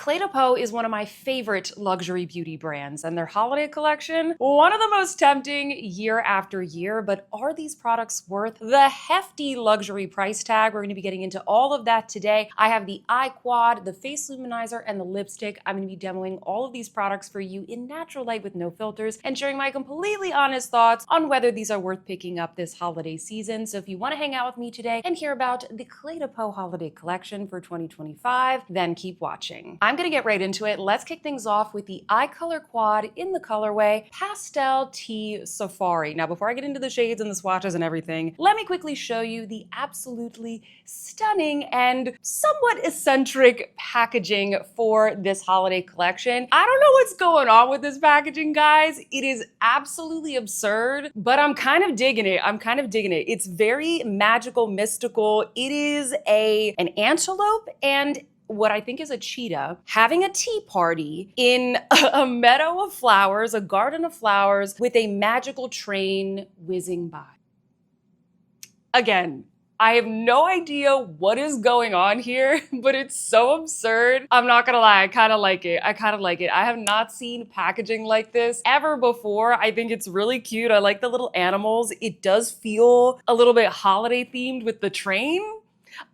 Clé de Peau is one of my favorite luxury beauty brands, and their holiday collection, one of the most tempting year after year. But are these products worth the hefty luxury price tag? We're going to be getting into all of that today. I have the eye quad, the face luminizer, and the lipstick. I'm going to be demoing all of these products for you in natural light with no filters and sharing my completely honest thoughts on whether these are worth picking up this holiday season. So if you want to hang out with me today and hear about the Clé de Peau holiday collection for 2025, then keep watching. I'm gonna get right into it. Let's kick things off with the eye color quad in the colorway Pastel Tea Safari. Now, before I get into the shades and the swatches and everything, let me quickly show you the absolutely stunning and somewhat eccentric packaging for this holiday collection. I don't know what's going on with this packaging, guys. It is absolutely absurd, but I'm kind of digging it. It's very magical, mystical. It is an antelope and what I think is a cheetah having a tea party in a meadow of flowers, a garden of flowers, with a magical train whizzing by. Again, I have no idea what is going on here, but it's so absurd. I'm not gonna lie, I kind of like it. I have not seen packaging like this ever before. I think it's really cute. I like the little animals. It does feel a little bit holiday themed with the train.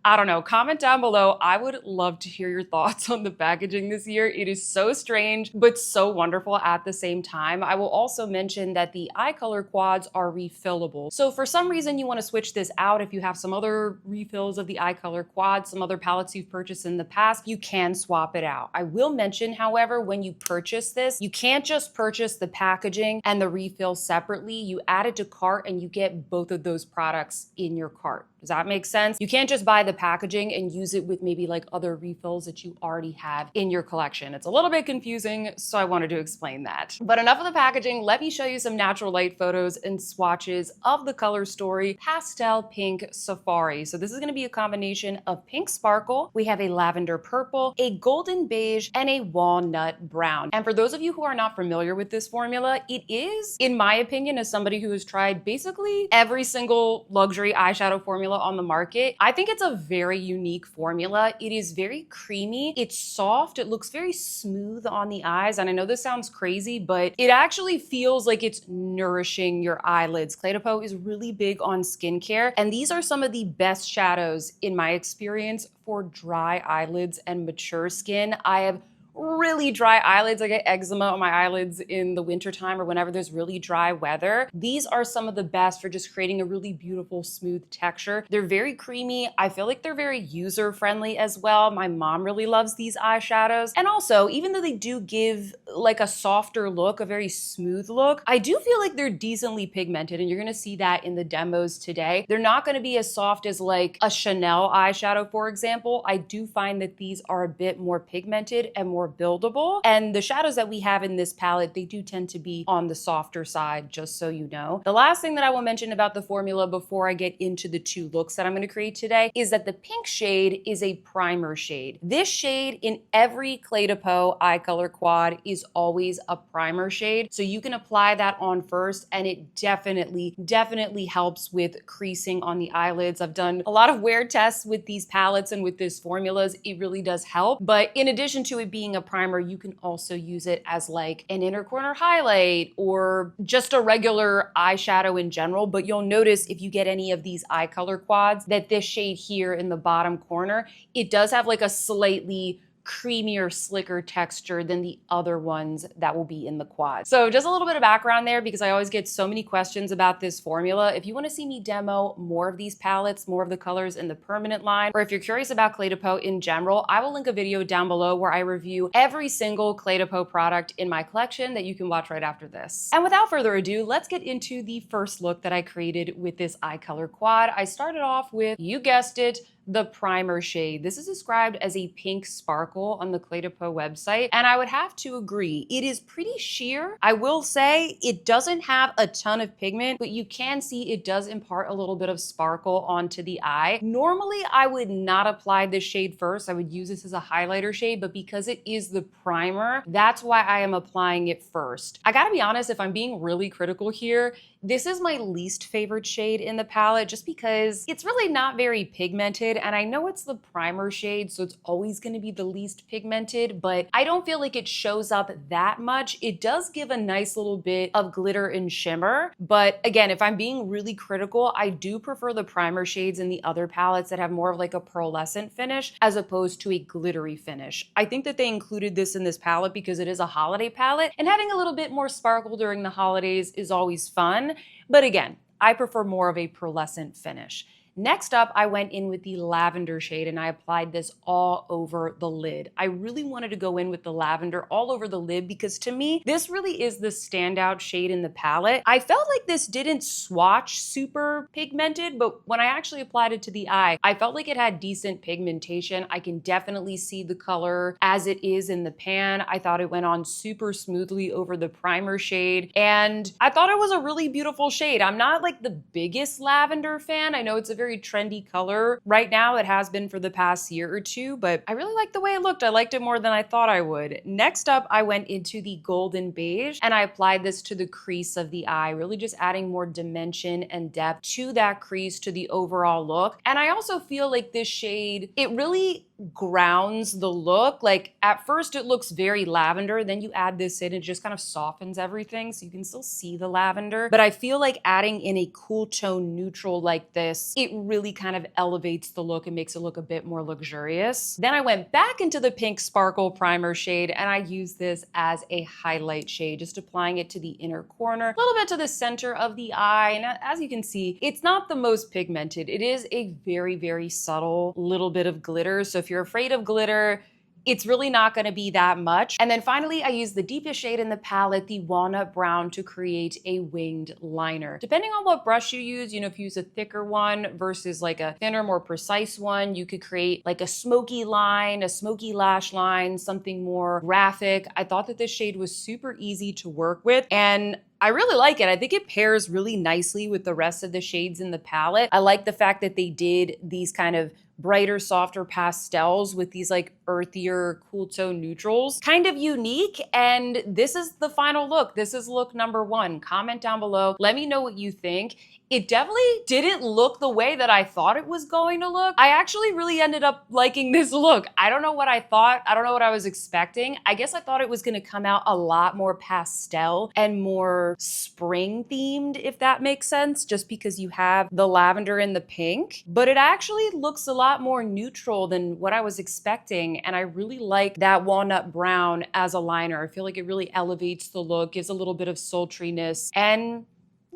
I don't know, comment down below. I would love to hear your thoughts on the packaging this year. It is so strange, but so wonderful at the same time. I will also mention that the eye color quads are refillable. So for some reason you want to switch this out, if you have some other refills of the eye color quad, some other palettes you've purchased in the past, you can swap it out. I will mention, however, when you purchase this, you can't just purchase the packaging and the refill separately. You add it to cart and you get both of those products in your cart. Does that make sense? You can't just buy the packaging and use it with maybe like other refills that you already have in your collection. It's a little bit confusing, so I wanted to explain that. But enough of the packaging. Let me show you some natural light photos and swatches of the color story Pastel Pink Safari. So this is going to be a combination of pink sparkle. We have a lavender purple, a golden beige, and a walnut brown. And for those of you who are not familiar with this formula, it is, in my opinion, as somebody who has tried basically every single luxury eyeshadow formula on the market, I think it's a very unique formula. It is very creamy. It's soft. It looks very smooth on the eyes. And I know this sounds crazy, but it actually feels like it's nourishing your eyelids. Clé de Peau is really big on skincare, and these are some of the best shadows in my experience for dry eyelids and mature skin. I have really dry eyelids. I get eczema on my eyelids in the wintertime or whenever there's really dry weather. These are some of the best for just creating a really beautiful, smooth texture. They're very creamy. I feel like they're very user-friendly as well. My mom really loves these eyeshadows. And also, even though they do give like a softer look, a very smooth look, I do feel like they're decently pigmented, and you're gonna see that in the demos today. They're not gonna be as soft as like a Chanel eyeshadow, for example. I do find that these are a bit more pigmented and more buildable, and the shadows that we have in this palette, they do tend to be on the softer side, just so you know. The last thing that I will mention about the formula before I get into the two looks that I'm going to create today is that the pink shade is a primer shade. This shade in every Clé de Peau eye color quad is always a primer shade, so you can apply that on first, and it definitely helps with creasing on the eyelids. I've done a lot of wear tests with these palettes and with this formulas. It really does help, but in addition to it being a primer, you can also use it as like an inner corner highlight or just a regular eyeshadow in general. But you'll notice if you get any of these eye color quads that this shade here in the bottom corner, it does have like a slightly creamier, slicker texture than the other ones that will be in the quad. So just a little bit of background there, because I always get so many questions about this formula. If you want to see me demo more of these palettes, more of the colors in the permanent line, or if you're curious about Clé de Peau in general, I will link a video down below where I review every single Clé de Peau product in my collection that you can watch right after this. And without further ado, let's get into the first look that I created with this eye color quad. I started off with, you guessed it, the primer shade. This is described as a pink sparkle on the Clé de Peau website, and I would have to agree. It is pretty sheer. I will say it doesn't have a ton of pigment, but you can see it does impart a little bit of sparkle onto the eye. Normally, I would not apply this shade first. I would use this as a highlighter shade, but because it is the primer, that's why I am applying it first. I gotta be honest, if I'm being really critical here, This is my least favorite shade in the palette just because it's really not very pigmented, and I know it's the primer shade, so it's always going to be the least pigmented, but I don't feel like it shows up that much. It does give a nice little bit of glitter and shimmer, but again, if I'm being really critical, I do prefer the primer shades in the other palettes that have more of like a pearlescent finish as opposed to a glittery finish. I think that they included this in this palette because it is a holiday palette, and having a little bit more sparkle during the holidays is always fun. But again, I prefer more of a pearlescent finish. Next up, I went in with the lavender shade and I applied this all over the lid. I really wanted to go in with the lavender all over the lid because to me, this really is the standout shade in the palette. I felt like this didn't swatch super pigmented, but when I actually applied it to the eye, I felt like it had decent pigmentation. I can definitely see the color as it is in the pan. I thought it went on super smoothly over the primer shade, and I thought it was a really beautiful shade. I'm not like the biggest lavender fan. I know it's a very trendy color right now. It has been for the past year or two, but I really liked the way it looked. I liked it more than I thought I would. Next up, I went into the golden beige and I applied this to the crease of the eye, really just adding more dimension and depth to that crease, to the overall look. And I also feel like this shade, it really grounds the look. Like at first it looks very lavender, then you add this in, it just kind of softens everything so you can still see the lavender. But I feel like adding in a cool tone neutral like this, it really kind of elevates the look and makes it look a bit more luxurious. Then I went back into the pink sparkle primer shade and I used this as a highlight shade, just applying it to the inner corner, a little bit to the center of the eye. And as you can see, it's not the most pigmented. It is a very, very subtle little bit of glitter. So if you're afraid of glitter, it's really not going to be that much. And then finally, I used the deepest shade in the palette, the walnut brown, to create a winged liner. Depending on what brush you use, you know, if you use a thicker one versus like a thinner, more precise one, you could create like a smoky line, a smoky lash line, something more graphic. I thought that this shade was super easy to work with, and I really like it. I think it pairs really nicely with the rest of the shades in the palette. I like the fact that they did these kind of brighter, softer pastels with these like earthier, cool tone neutrals. Kind of unique, and this is the final look. This is look number 1. Comment down below. Let me know what you think. It definitely didn't look the way that I thought it was going to look. I actually really ended up liking this look. I don't know what I thought. I don't know what I was expecting. I guess I thought it was going to come out a lot more pastel and more spring themed, if that makes sense, just because you have the lavender and the pink. But it actually looks a lot more neutral than what I was expecting. And I really like that walnut brown as a liner. I feel like it really elevates the look, gives a little bit of sultriness, and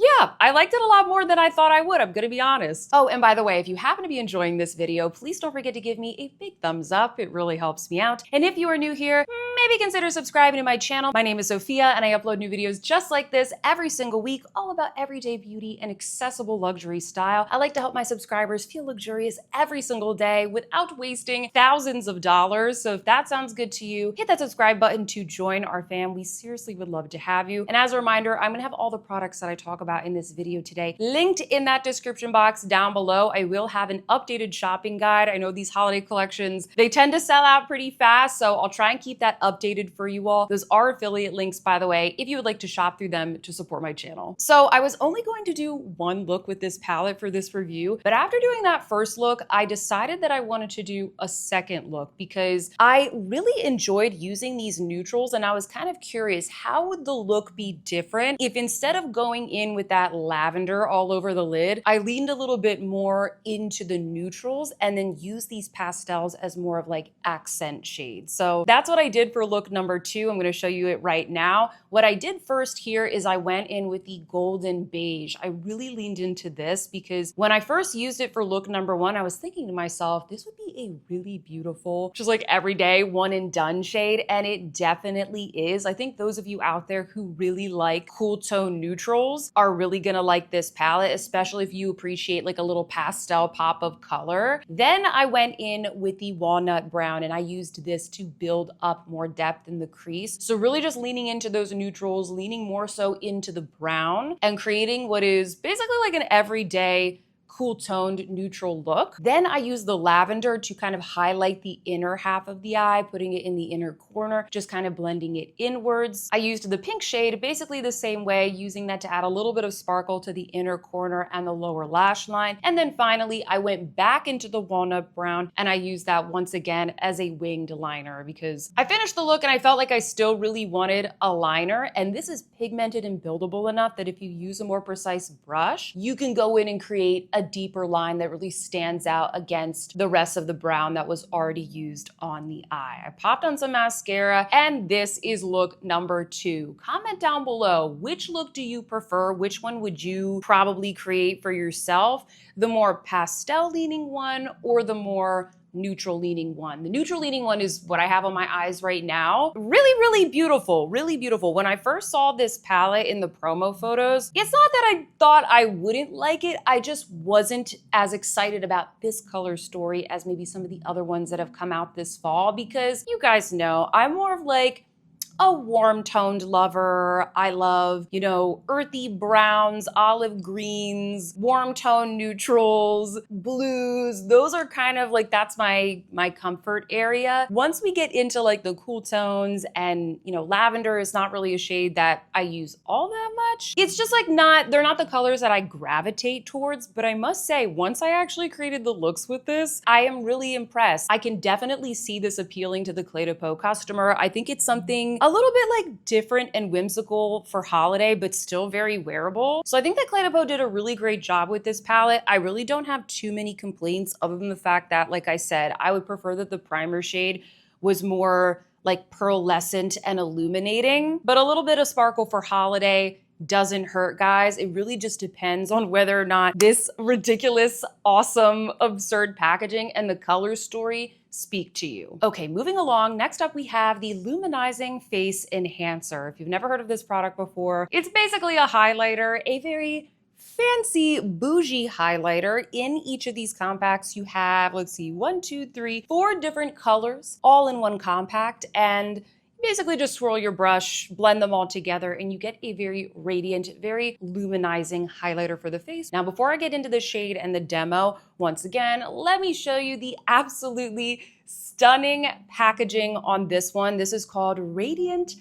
yeah, I liked it a lot more than I thought I would, I'm gonna be honest. Oh, and by the way, if you happen to be enjoying this video, please don't forget to give me a big thumbs up. It really helps me out. And if you are new here, maybe consider subscribing to my channel. My name is Sophia and I upload new videos just like this every single week, all about everyday beauty and accessible luxury style. I like to help my subscribers feel luxurious every single day without wasting thousands of dollars. So if that sounds good to you, hit that subscribe button to join our fam. We seriously would love to have you. And as a reminder, I'm gonna have all the products that I talk about in this video today linked in that description box down below. I will have an updated shopping guide. I know these holiday collections, they tend to sell out pretty fast, so I'll try and keep that updated for you all. Those are affiliate links, by the way, if you would like to shop through them to support my channel. So I was only going to do one look with this palette for this review, but after doing that first look, I decided that I wanted to do a second look because I really enjoyed using these neutrals, and I was kind of curious, how would the look be different if instead of going in with that lavender all over the lid, I leaned a little bit more into the neutrals and then used these pastels as more of like accent shades. So that's what I did for look number 2. I'm going to show you it right now. What I did first here is I went in with the golden beige. I really leaned into this because when I first used it for look number 1, I was thinking to myself, this would be a really beautiful, just like everyday one and done shade, and it definitely is. I think those of you out there who really like cool tone neutrals are really gonna like this palette, especially if you appreciate like a little pastel pop of color. Then I went in with the walnut brown and I used this to build up more depth in the crease. So really just leaning into those neutrals, leaning more so into the brown and creating what is basically like an everyday cool toned neutral look. Then I use the lavender to kind of highlight the inner half of the eye, putting it in the inner corner, just kind of blending it inwards. I used the pink shade basically the same way, using that to add a little bit of sparkle to the inner corner and the lower lash line. And then finally, I went back into the walnut brown and I used that once again as a winged liner because I finished the look and I felt like I still really wanted a liner. And this is pigmented and buildable enough that if you use a more precise brush, you can go in and create a deeper line that really stands out against the rest of the brown that was already used on the eye. I popped on some mascara and this is look number 2. Comment down below, which look do you prefer? Which one would you probably create for yourself? The more pastel leaning one or the more neutral leaning one? The neutral leaning one is what I have on my eyes right now. Really, really beautiful, really beautiful. When I first saw this palette in the promo photos, it's not that I thought I wouldn't like it, I just wasn't as excited about this color story as maybe some of the other ones that have come out this fall, because you guys know I'm more of like a warm toned lover. I love, you know, earthy browns, olive greens, warm tone neutrals, blues. Those are kind of like, that's my comfort area. Once we get into like the cool tones and, you know, lavender is not really a shade that I use all that much. It's just like they're not the colors that I gravitate towards, but I must say, once I actually created the looks with this, I am really impressed. I can definitely see this appealing to the Clé de Peau customer. I think it's something a little bit like different and whimsical for holiday, but still very wearable. So I think that Clé de Peau did a really great job with this palette. I really don't have too many complaints other than the fact that, like I said, I would prefer that the primer shade was more like pearlescent and illuminating, but a little bit of sparkle for holiday doesn't hurt, guys. It really just depends on whether or not this ridiculous, awesome, absurd packaging and the color story speak to you. Okay, moving along. Next up, we have the Luminizing Face Enhancer. If you've never heard of this product before, it's basically a highlighter, a very fancy bougie highlighter. In each of these compacts, you have, let's see, 1, 2, 3, 4 different colors, all in one compact, and basically just swirl your brush, blend them all together, and you get a very radiant, very luminizing highlighter for the face. Now, before I get into the shade and the demo, once again, let me show you the absolutely stunning packaging on this one. This is called Radiant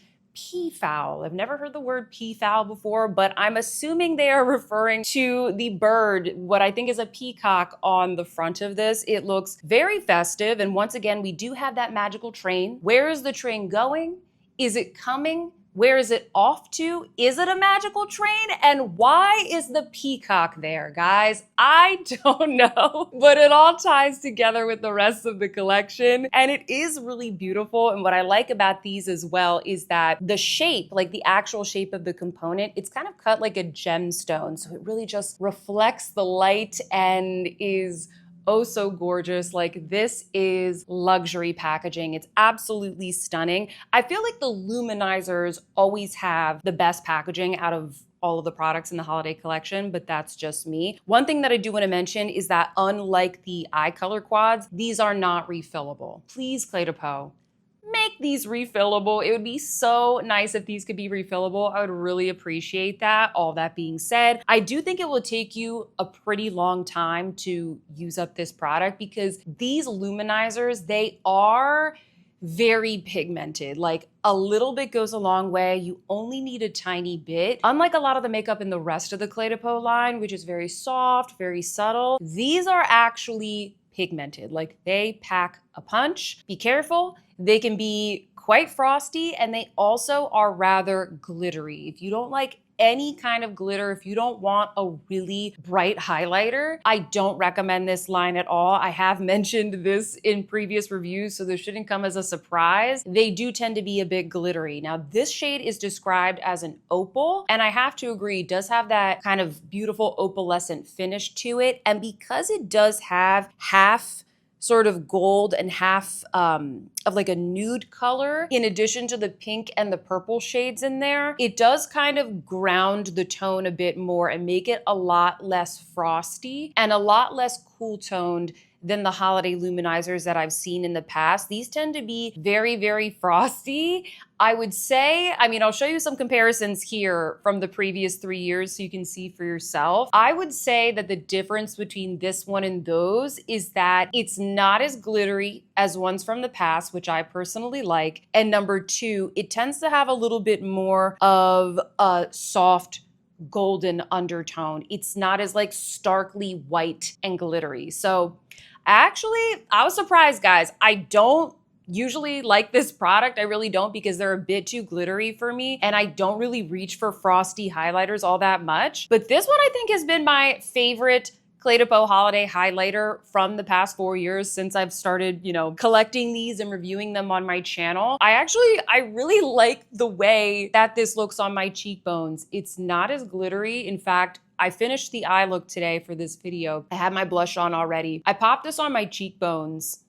Peafowl. I've never heard the word peafowl before, but I'm assuming they are referring to the bird, what I think is a peacock on the front of this. It looks very festive. And once again, we do have that magical train. Where is the train going? Is it coming? Where is it off to? Is it a magical train? And why is the peacock there, guys? I don't know, but it all ties together with the rest of the collection. And it is really beautiful. And what I like about these as well is that the shape, like the actual shape of the component, it's kind of cut like a gemstone. So it really just reflects the light and is oh so gorgeous. Like, this is luxury packaging. It's absolutely stunning. I feel like the luminizers always have the best packaging out of all of the products in the holiday collection, but that's just me. One thing that I do want to mention is that unlike the eye color quads, these are not refillable. Please, Clé de Peau, make these refillable. It would be so nice if these could be refillable. I would really appreciate that. All that being said, I do think it will take you a pretty long time to use up this product because these luminizers, they are very pigmented. Like, a little bit goes a long way. You only need a tiny bit. Unlike a lot of the makeup in the rest of the Clé de Peau line, which is very soft, very subtle, these are actually pigmented. Like, they pack a punch. Be careful. They can be quite frosty and they also are rather glittery. If you don't like any kind of glitter, if you don't want a really bright highlighter, I don't recommend this line at all. I have mentioned this in previous reviews, so this shouldn't come as a surprise. They do tend to be a bit glittery. Now, this shade is described as an opal, and I have to agree, it does have that kind of beautiful opalescent finish to it. And because it does have half sort of gold and half of like a nude color, in addition to the pink and the purple shades in there, it does kind of ground the tone a bit more and make it a lot less frosty and a lot less cool toned than the holiday luminizers that I've seen in the past. These tend to be very, very frosty. I would say, I mean, I'll show you some comparisons here from the previous 3 years so you can see for yourself. I would say that the difference between this one and those is that it's not as glittery as ones from the past, which I personally like. And number two, it tends to have a little bit more of a soft golden undertone. It's not as like starkly white and glittery. So actually, I was surprised, guys. I don't usually like this product. I really don't, because they're a bit too glittery for me, and I don't really reach for frosty highlighters all that much. But this one I think has been my favorite Clé de Peau holiday highlighter from the past 4 years since I've started, you know, collecting these and reviewing them on my channel. I really like the way that this looks on my cheekbones. It's not as glittery. In fact, I finished the eye look today for this video. I had my blush on already. I popped this on my cheekbones,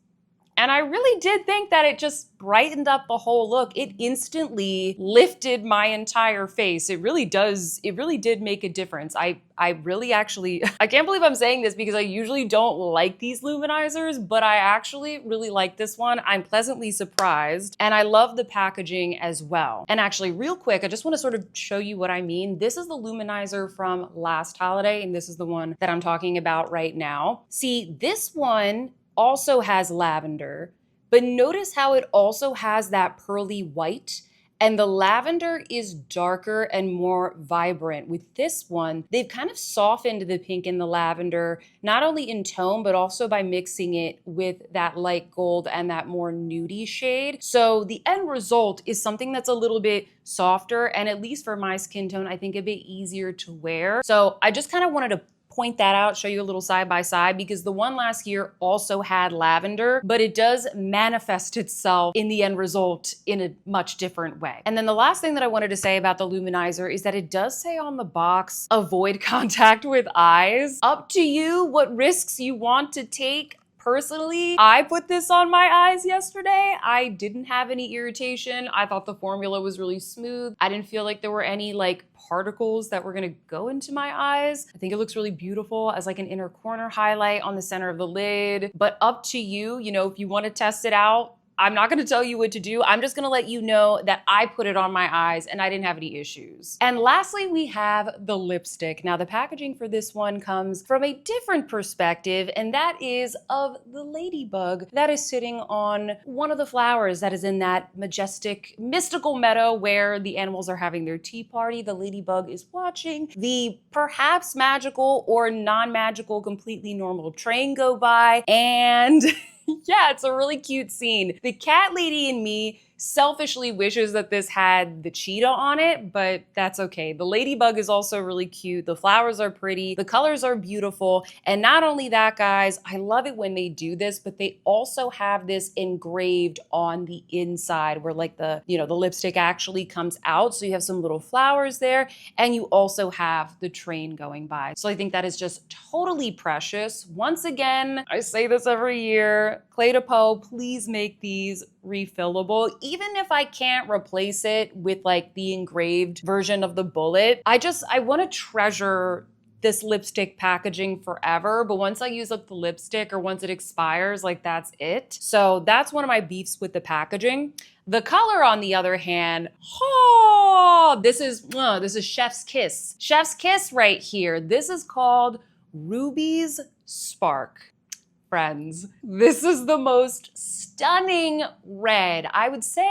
and I really did think that it just brightened up the whole look. It instantly lifted my entire face. It really did make a difference. I really actually, I can't believe I'm saying this because I usually don't like these luminizers, but I actually really like this one. I'm pleasantly surprised, and I love the packaging as well. And actually, real quick, I just want to sort of show you what I mean. This is the luminizer from last holiday, and this is the one that I'm talking about right now. See, this one also has lavender, but notice how it also has that pearly white, and the lavender is darker and more vibrant. With this one, they've kind of softened the pink and the lavender, not only in tone, but also by mixing it with that light gold and that more nudie shade. So the end result is something that's a little bit softer, and at least for my skin tone, I think a bit easier to wear. So I just kind of wanted to point that out, show you a little side by side, because the one last year also had lavender, but it does manifest itself in the end result in a much different way. And then the last thing that I wanted to say about the luminizer is that it does say on the box, avoid contact with eyes. Up to you what risks you want to take. Personally, I put this on my eyes yesterday. I didn't have any irritation. I thought the formula was really smooth. I didn't feel like there were any like particles that were gonna go into my eyes. I think it looks really beautiful as like an inner corner highlight on the center of the lid. But up to you, you know, if you want to test it out. I'm not gonna tell you what to do. I'm just gonna let you know that I put it on my eyes and I didn't have any issues. And lastly, we have the lipstick. Now, the packaging for this one comes from a different perspective, and that is of the ladybug that is sitting on one of the flowers that is in that majestic, mystical meadow where the animals are having their tea party. The ladybug is watching the perhaps magical or non-magical, completely normal train go by, and yeah, it's a really cute scene. The cat lady in me selfishly wishes that this had the cheetah on it, but that's okay. The ladybug is also really cute. The flowers are pretty. The colors are beautiful. And not only that, guys, I love it when they do this, but they also have this engraved on the inside where like the lipstick actually comes out. So you have some little flowers there, and you also have the train going by. So I think that is just totally precious. Once again, I say this every year, Clé de Peau, please make these refillable. Even if I can't replace it with like the engraved version of the bullet, I want to treasure this lipstick packaging forever. But once I use up the lipstick or once it expires, like that's it. So that's one of my beefs with the packaging. The color, on the other hand, this is Chef's Kiss. Chef's Kiss right here. This is called Ruby's Spark. Friends, this is the most stunning red. I would say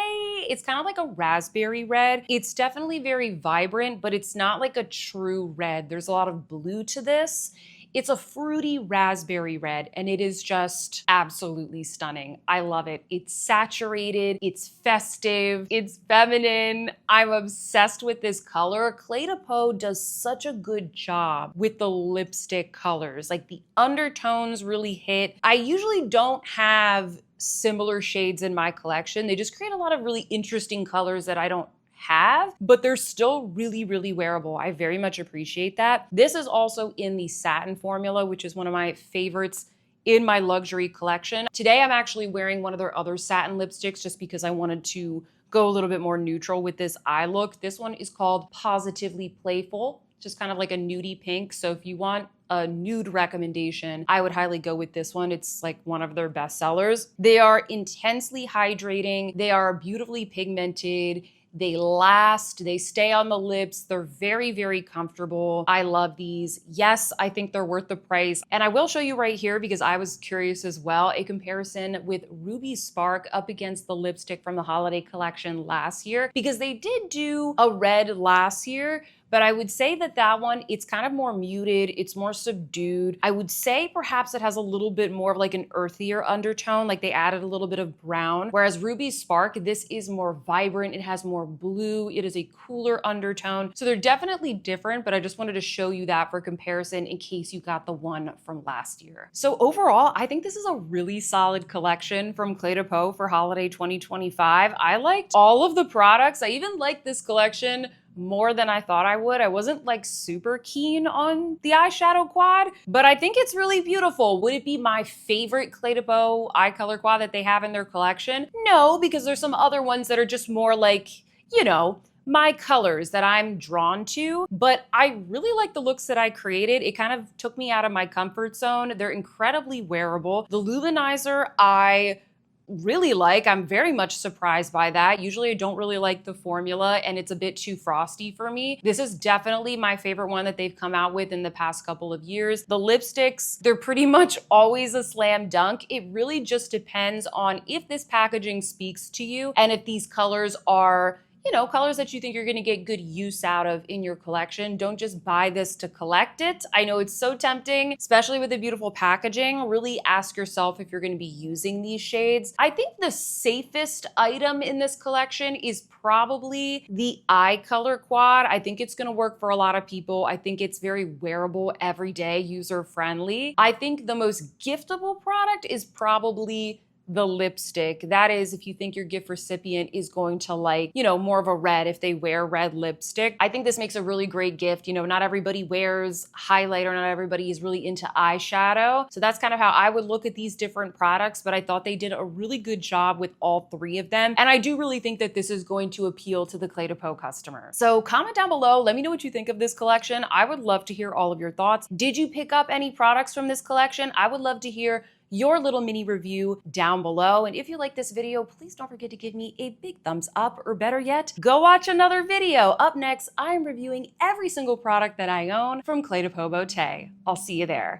it's kind of like a raspberry red. It's definitely very vibrant, but it's not like a true red. There's a lot of blue to this. It's a fruity raspberry red, and it is just absolutely stunning. I love it. It's saturated, it's festive, it's feminine. I'm obsessed with this color. Clé de Peau does such a good job with the lipstick colors. Like the undertones really hit. I usually don't have similar shades in my collection. They just create a lot of really interesting colors that I don't have, but they're still really, really wearable. I very much appreciate that. This is also in the satin formula, which is one of my favorites in my luxury collection. Today, I'm actually wearing one of their other satin lipsticks just because I wanted to go a little bit more neutral with this eye look. This one is called Positively Playful, just kind of like a nudie pink. So if you want a nude recommendation, I would highly go with this one. It's like one of their best sellers. They are intensely hydrating. They are beautifully pigmented. They last, they stay on the lips. They're very, very comfortable. I love these. Yes, I think they're worth the price. And I will show you right here, because I was curious as well, a comparison with Ruby Spark up against the lipstick from the holiday collection last year, because they did do a red last year. But I would say that that one, it's kind of more muted, it's more subdued. I would say perhaps it has a little bit more of like an earthier undertone, like they added a little bit of brown. Whereas Ruby Spark, this is more vibrant, it has more blue, it is a cooler undertone. So they're definitely different, but I just wanted to show you that for comparison in case you got the one from last year. So overall, I think this is a really solid collection from Clé de Peau for holiday 2025. I liked all of the products. I even liked this collection more than I thought I would. I wasn't like super keen on the eyeshadow quad, but I think it's really beautiful. Would it be my favorite Clé de Peau eye color quad that they have in their collection? No, because there's some other ones that are just more like, you know, my colors that I'm drawn to, but I really like the looks that I created. It kind of took me out of my comfort zone. They're incredibly wearable. The luminizer, I really like. I'm very much surprised by that. Usually I don't really like the formula and it's a bit too frosty for me. This is definitely my favorite one that they've come out with in the past couple of years. The lipsticks, they're pretty much always a slam dunk. It really just depends on if this packaging speaks to you and if these colors are, you know, colors that you think you're gonna get good use out of in your collection. Don't just buy this to collect it. I know it's so tempting, especially with the beautiful packaging. Really ask yourself if you're gonna be using these shades. I think the safest item in this collection is probably the eye color quad. I think it's gonna work for a lot of people. I think it's very wearable, everyday, user-friendly. I think the most giftable product is probably the lipstick. That is, if you think your gift recipient is going to like, you know, more of a red if they wear red lipstick. I think this makes a really great gift. You know, not everybody wears highlighter, not everybody is really into eyeshadow. So that's kind of how I would look at these different products, but I thought they did a really good job with all three of them. And I do really think that this is going to appeal to the Clé de Peau customer. So comment down below, let me know what you think of this collection. I would love to hear all of your thoughts. Did you pick up any products from this collection? I would love to hear your little mini review down below. And if you like this video, please don't forget to give me a big thumbs up, or better yet, go watch another video. Up next, I'm reviewing every single product that I own from Clé de Peau Beauté. I'll see you there.